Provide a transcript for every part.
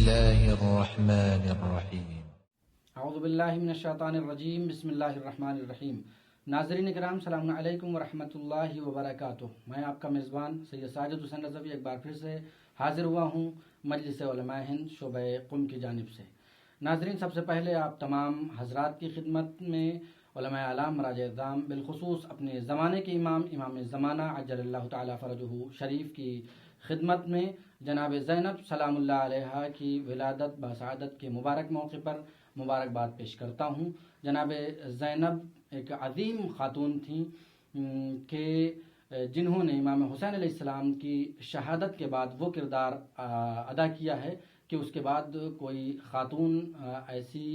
الله الرحمن الرحيم اعوذ باللہ من الشیطان الرجیم، بسم اللہ الرحمن الرحیم۔ ناظرین کرام، السلام علیکم ورحمۃ اللہ وبرکاتہ۔ میں آپ کا میزبان سید ساجد حسین رضوی ایک بار پھر سے حاضر ہوا ہوں مجلس علماء ہند شعبہ قم کی جانب سے۔ ناظرین، سب سے پہلے آپ تمام حضرات کی خدمت میں علماء اعلام مراجع اعظام، بالخصوص اپنے زمانے کے امام زمانہ عجل اللہ تعالی فرجہ شریف کی خدمت میں جناب زینب سلام اللہ علیہا کی ولادت بسعادت کے مبارک موقع پر مبارکباد پیش کرتا ہوں۔ جناب زینب ایک عظیم خاتون تھیں کہ جنہوں نے امام حسین علیہ السلام کی شہادت کے بعد وہ کردار ادا کیا ہے کہ اس کے بعد کوئی خاتون ایسی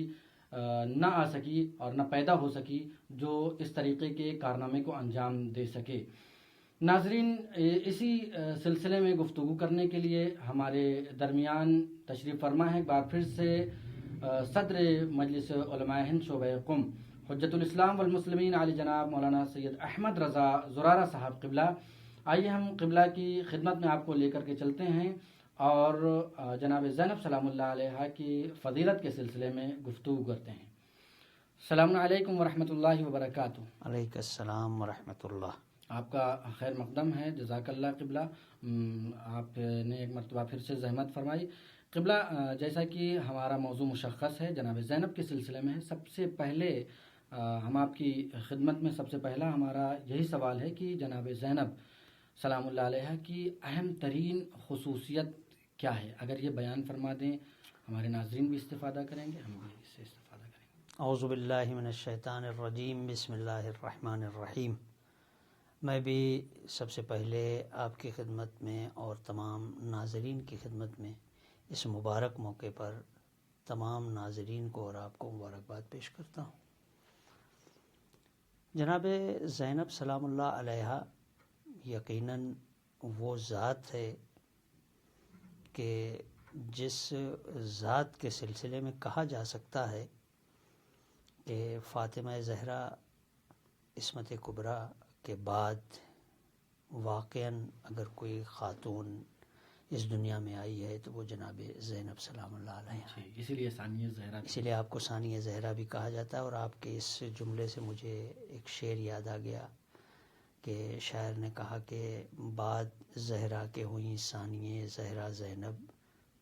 نہ آ سکی اور نہ پیدا ہو سکی جو اس طریقے کے کارنامے کو انجام دے سکے۔ ناظرین، اسی سلسلے میں گفتگو کرنے کے لیے ہمارے درمیان تشریف فرما ہے ایک بار پھر سے صدر مجلس علماء ہند شعبہ قم حجت الاسلام والمسلمین علی جناب مولانا سید احمد رضا زرارہ صاحب قبلہ۔ آئیے ہم قبلہ کی خدمت میں آپ کو لے کر کے چلتے ہیں اور جناب زینب سلام اللہ علیہ کی فضیلت کے سلسلے میں گفتگو کرتے ہیں۔ السلام علیکم ورحمۃ اللہ وبرکاتہ۔ علیکم السلام ورحمۃ اللہ۔ آپ کا خیر مقدم ہے، جزاک اللہ قبلہ۔ آپ نے ایک مرتبہ پھر سے زحمت فرمائی۔ قبلہ، جیسا کہ ہمارا موضوع مشخص ہے، جناب زینب کے سلسلے میں ہے، سب سے پہلے ہم آپ کی خدمت میں سب سے پہلا ہمارا یہی سوال ہے کہ جناب زینب سلام اللہ علیہ کی اہم ترین خصوصیت کیا ہے؟ اگر یہ بیان فرما دیں، ہمارے ناظرین بھی استفادہ کریں گے، ہم بھی اس سے استفادہ کریں گے۔ اعوذ باللہ من الشیطان الرجیم، بسم اللہ الرحمن الرحیم۔ میں بھی سب سے پہلے آپ کی خدمت میں اور تمام ناظرین کی خدمت میں اس مبارک موقع پر تمام ناظرین کو اور آپ کو مبارکباد پیش کرتا ہوں۔ جناب زینب سلام اللہ علیہ یقیناً وہ ذات ہے کہ جس ذات کے سلسلے میں کہا جا سکتا ہے کہ فاطمہ زہرا عصمت کبریٰ کے بعد واقعاً اگر کوئی خاتون اس دنیا میں آئی ہے تو وہ جناب زینب سلام اللہ علیہ، اسی لیے ثانیہ زہرا، اسی لیے آپ کو ثانیہ زہرا بھی کہا جاتا ہے۔ اور آپ کے اس جملے سے مجھے ایک شعر یاد آ گیا کہ شاعر نے کہا کہ بعد زہرا کے ہوئیں ثانیہ زہرا زینب،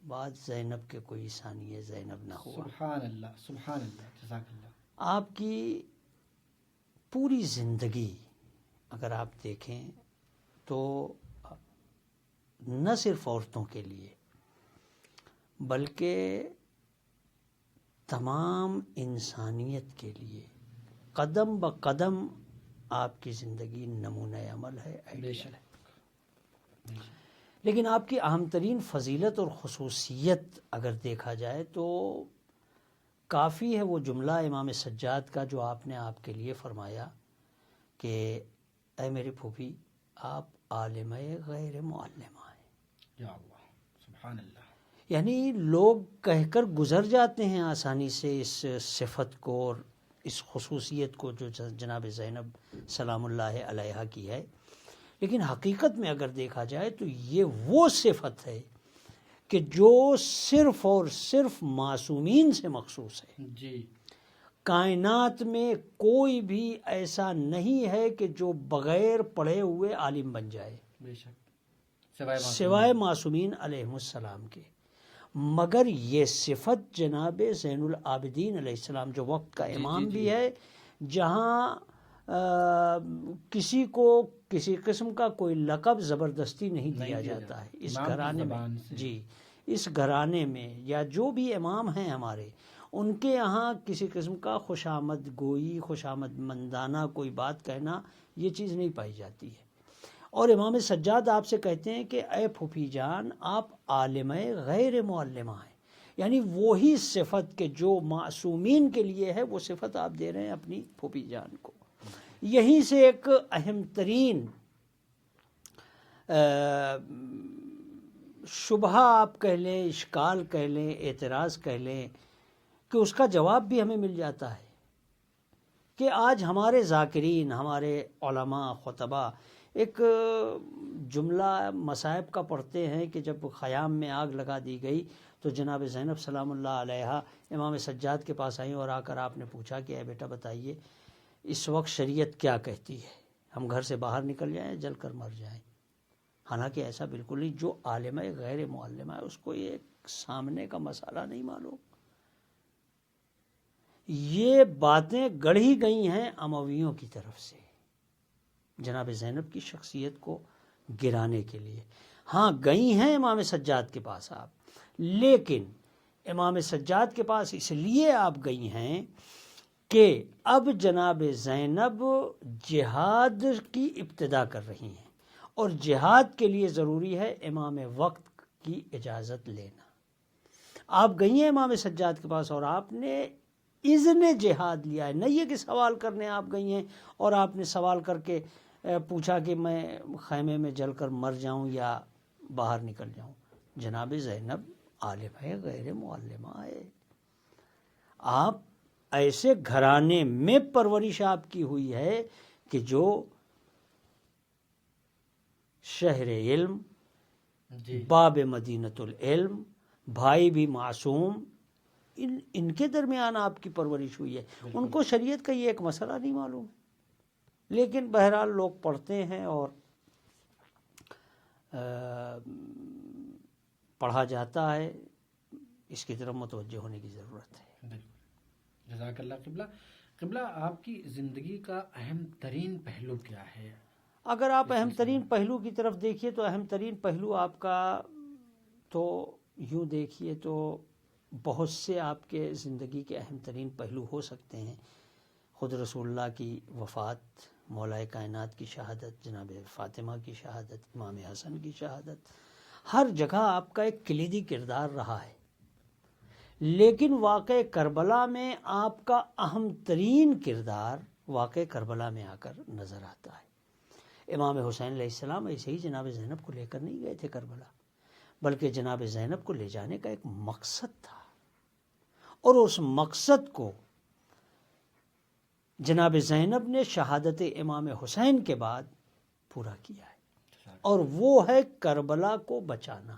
بعد زینب کے کوئی ثانیہ زینب نہ ہوا۔ سبحان اللہ، سبحان اللہ، جزاک اللہ۔ آپ کی پوری زندگی اگر آپ دیکھیں تو نہ صرف عورتوں کے لیے بلکہ تمام انسانیت کے لیے قدم بہ قدم آپ کی زندگی نمونہ عمل ہے، آئیڈیل ہے۔ لیکن آپ کی اہم ترین فضیلت اور خصوصیت اگر دیکھا جائے تو کافی ہے وہ جملہ امام سجاد کا جو آپ نے آپ کے لیے فرمایا کہ اے میری پھوپھی، آپ عالمہ غیر معلمہ ہیں۔ یا اللہ، سبحان اللہ۔ یعنی لوگ کہہ کر گزر جاتے ہیں آسانی سے اس صفت کو اور اس خصوصیت کو جو جناب زینب سلام اللہ علیہ کی ہے، لیکن حقیقت میں اگر دیکھا جائے تو یہ وہ صفت ہے کہ جو صرف اور صرف معصومین سے مخصوص ہے۔ جی، کائنات میں کوئی بھی ایسا نہیں ہے کہ جو بغیر پڑھے ہوئے عالم بن جائے، بے شک، سوائے معصومین علیہ السلام کے۔ مگر یہ صفت جناب زین العابدین علیہ السلام جو وقت کا امام بھی ہے، جہاں کسی کو کسی قسم کا کوئی لقب زبردستی نہیں دیا جاتا ہے اس گھرانے میں۔ جی، اس گھرانے میں یا جو بھی امام ہیں ہمارے، ان کے یہاں کسی قسم کا خوشامد گوئی، خوشامد مندانہ کوئی بات کہنا، یہ چیز نہیں پائی جاتی ہے۔ اور امام سجاد آپ سے کہتے ہیں کہ اے پھوپھی جان، آپ عالمہ غیر معلمہ ہیں، یعنی وہی صفت کہ جو معصومین کے لیے ہے وہ صفت آپ دے رہے ہیں اپنی پھوپھی جان کو۔ یہیں سے ایک اہم ترین شبہ آپ کہہ لیں، اشکال کہہ لیں، اعتراض کہہ لیں، کہ اس کا جواب بھی ہمیں مل جاتا ہے کہ آج ہمارے ذاکرین، ہمارے علماء، خطبہ ایک جملہ مصائب کا پڑھتے ہیں کہ جب خیام میں آگ لگا دی گئی تو جناب زینب سلام اللہ علیہا امام سجاد کے پاس آئیں اور آ کر آپ نے پوچھا کہ اے بیٹا بتائیے اس وقت شریعت کیا کہتی ہے، ہم گھر سے باہر نکل جائیں جل کر مر جائیں؟ حالانکہ ایسا بالکل نہیں، جو عالمہ غیر معلمہ ہے اس کو یہ سامنے کا مسئلہ نہیں معلوم. یہ باتیں گڑھی گئی ہیں امویوں کی طرف سے جناب زینب کی شخصیت کو گرانے کے لیے. ہاں گئی ہیں امام سجاد کے پاس آپ، لیکن امام سجاد کے پاس اس لیے آپ گئی ہیں کہ اب جناب زینب جہاد کی ابتدا کر رہی ہیں اور جہاد کے لیے ضروری ہے امام وقت کی اجازت لینا. آپ گئی ہیں امام سجاد کے پاس اور آپ نے اذن جہاد لیا ہے، نہیں یہ کہ سوال کرنے آپ گئی ہیں اور آپ نے سوال کر کے پوچھا کہ میں خیمے میں جل کر مر جاؤں یا باہر نکل جاؤں. جناب زینب عالم ہے، غیر معلمہ ہے. آپ ایسے گھرانے میں پرورش آپ کی ہوئی ہے کہ جو شہر علم، باب مدینۃ العلم، بھائی بھی معصوم، ان کے درمیان آپ کی پرورش ہوئی ہے. ان کو شریعت کا یہ ایک مسئلہ نہیں معلوم، لیکن بہرحال لوگ پڑھتے ہیں اور پڑھا جاتا ہے، اس کی طرف متوجہ ہونے کی ضرورت ہے. جزاک اللہ. قبلہ آپ کی زندگی کا اہم ترین پہلو کیا ہے؟ اگر آپ اہم ترین پہلو کی طرف دیکھیے تو اہم ترین پہلو آپ کا تو یوں دیکھیے تو بہت سے آپ کے زندگی کے اہم ترین پہلو ہو سکتے ہیں. خود رسول اللہ کی وفات، مولا کائنات کی شہادت، جناب فاطمہ کی شہادت، امام حسن کی شہادت، ہر جگہ آپ کا ایک کلیدی کردار رہا ہے. لیکن واقع کربلا میں آپ کا اہم ترین کردار واقع کربلا میں آ کر نظر آتا ہے. امام حسین علیہ السلام ایسے ہی جناب زینب کو لے کر نہیں گئے تھے کربلا، بلکہ جناب زینب کو لے جانے کا ایک مقصد تھا، اور اس مقصد کو جناب زینب نے شہادت امام حسین کے بعد پورا کیا ہے، اور وہ ہے کربلا کو بچانا.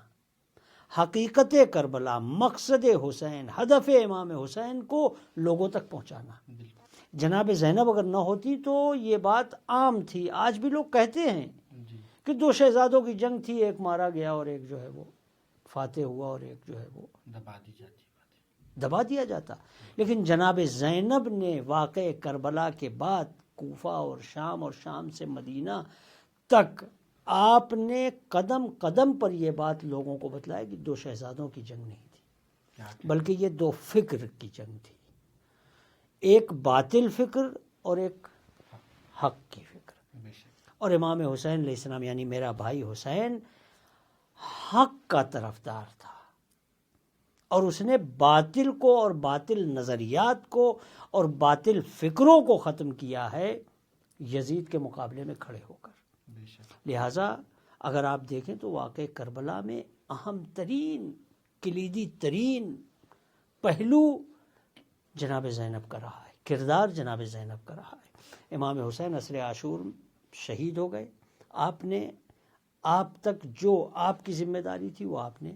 حقیقت کربلا، مقصد حسین، ہدف امام حسین کو لوگوں تک پہنچانا. جناب زینب اگر نہ ہوتی تو یہ بات عام تھی. آج بھی لوگ کہتے ہیں کہ دو شہزادوں کی جنگ تھی، ایک مارا گیا اور ایک جو ہے وہ فاتح ہوا اور ایک جو ہے وہ دبا دیا جاتا. لیکن جناب زینب نے واقع کربلا کے بعد کوفہ اور شام سے مدینہ تک آپ نے قدم قدم پر یہ بات لوگوں کو بتلایا کہ دو شہزادوں کی جنگ نہیں تھی، بلکہ یہ دو فکر کی جنگ تھی. ایک باطل فکر اور ایک حق کی فکر. اور امام حسین علیہ السلام یعنی میرا بھائی حسین حق کا طرفدار تھا، اور اس نے باطل کو اور باطل نظریات کو اور باطل فکروں کو ختم کیا ہے یزید کے مقابلے میں کھڑے ہو کر. لہٰذا اگر آپ دیکھیں تو واقع کربلا میں اہم ترین کلیدی ترین پہلو جناب زینب کا رہا ہے، کردار جناب زینب کا رہا ہے. امام حسین عصر عاشور شہید ہو گئے. آپ تک جو آپ کی ذمہ داری تھی وہ آپ نے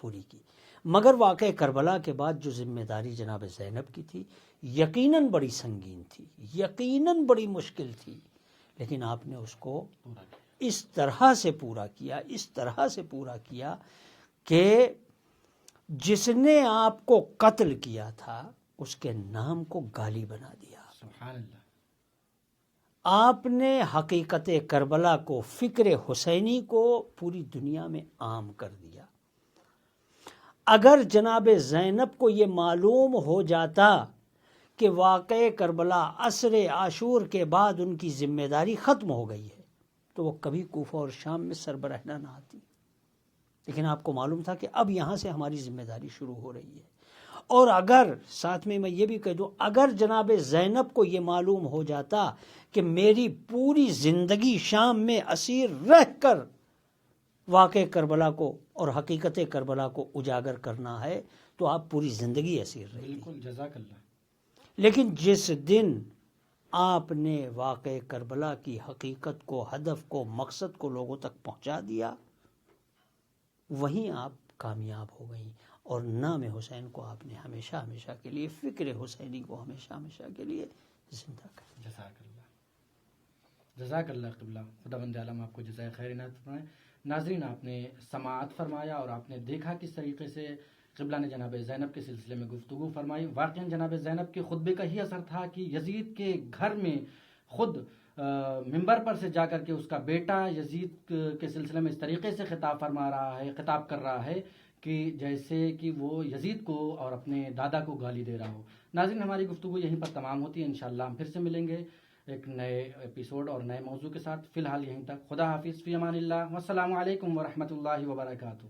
پوری کی، مگر واقع کربلا کے بعد جو ذمہ داری جناب زینب کی تھی یقیناً بڑی سنگین تھی، یقیناً بڑی مشکل تھی، لیکن آپ نے اس کو اس طرح سے پورا کیا کہ جس نے آپ کو قتل کیا تھا اس کے نام کو گالی بنا دیا. سبحان اللہ. آپ نے حقیقت کربلا کو، فکر حسینی کو پوری دنیا میں عام کر دیا. اگر جناب زینب کو یہ معلوم ہو جاتا کہ واقع کربلا عصر عاشور کے بعد ان کی ذمہ داری ختم ہو گئی ہے تو وہ کبھی کوفہ اور شام میں سربراہ نہ آتی. لیکن آپ کو معلوم تھا کہ اب یہاں سے ہماری ذمہ داری شروع ہو رہی ہے. اور اگر ساتھ میں یہ بھی کہہ دوں، اگر جناب زینب کو یہ معلوم ہو جاتا کہ میری پوری زندگی شام میں اسیر رہ کر واقع کربلا کو اور حقیقت کربلا کو اجاگر کرنا ہے تو آپ پوری زندگی اسیر رہی. بالکل، جزاک اللہ. لیکن جس دن آپ نے واقع کربلا کی حقیقت کو، ہدف کو، مقصد کو لوگوں تک پہنچا دیا، وہیں آپ کامیاب ہو گئیں، اور نام حسین کو آپ نے ہمیشہ ہمیشہ کے لیے، فکر حسینی کو ہمیشہ ہمیشہ کے لیے زندہ کر دیا۔ جزاک اللہ قبلہ، خدا بند عالم آپ کو جزائے خیر عنایت فرمائے۔ ناظرین، آپ نے سماعت فرمایا اور آپ نے دیکھا کس طریقے سے قبلہ نے جناب زینب کے سلسلے میں گفتگو فرمائی۔ واقعاً جناب زینب کے خطبے کا ہی اثر تھا کہ یزید کے گھر میں خود منبر پر سے جا کر کے اس کا بیٹا یزید کے سلسلے میں اس طریقے سے خطاب کر رہا ہے کہ جیسے کہ وہ یزید کو اور اپنے دادا کو گالی دے رہا ہو۔ ناظرین، ہماری گفتگو یہیں پر تمام ہوتی ہے، انشاءاللہ ہم پھر سے ملیں گے ایک نئے ایپیسوڈ اور نئے موضوع کے ساتھ۔ فی الحال یہیں تک، خدا حافظ، فی امان اللہ، والسلام علیکم ورحمۃ اللہ وبرکاتہ۔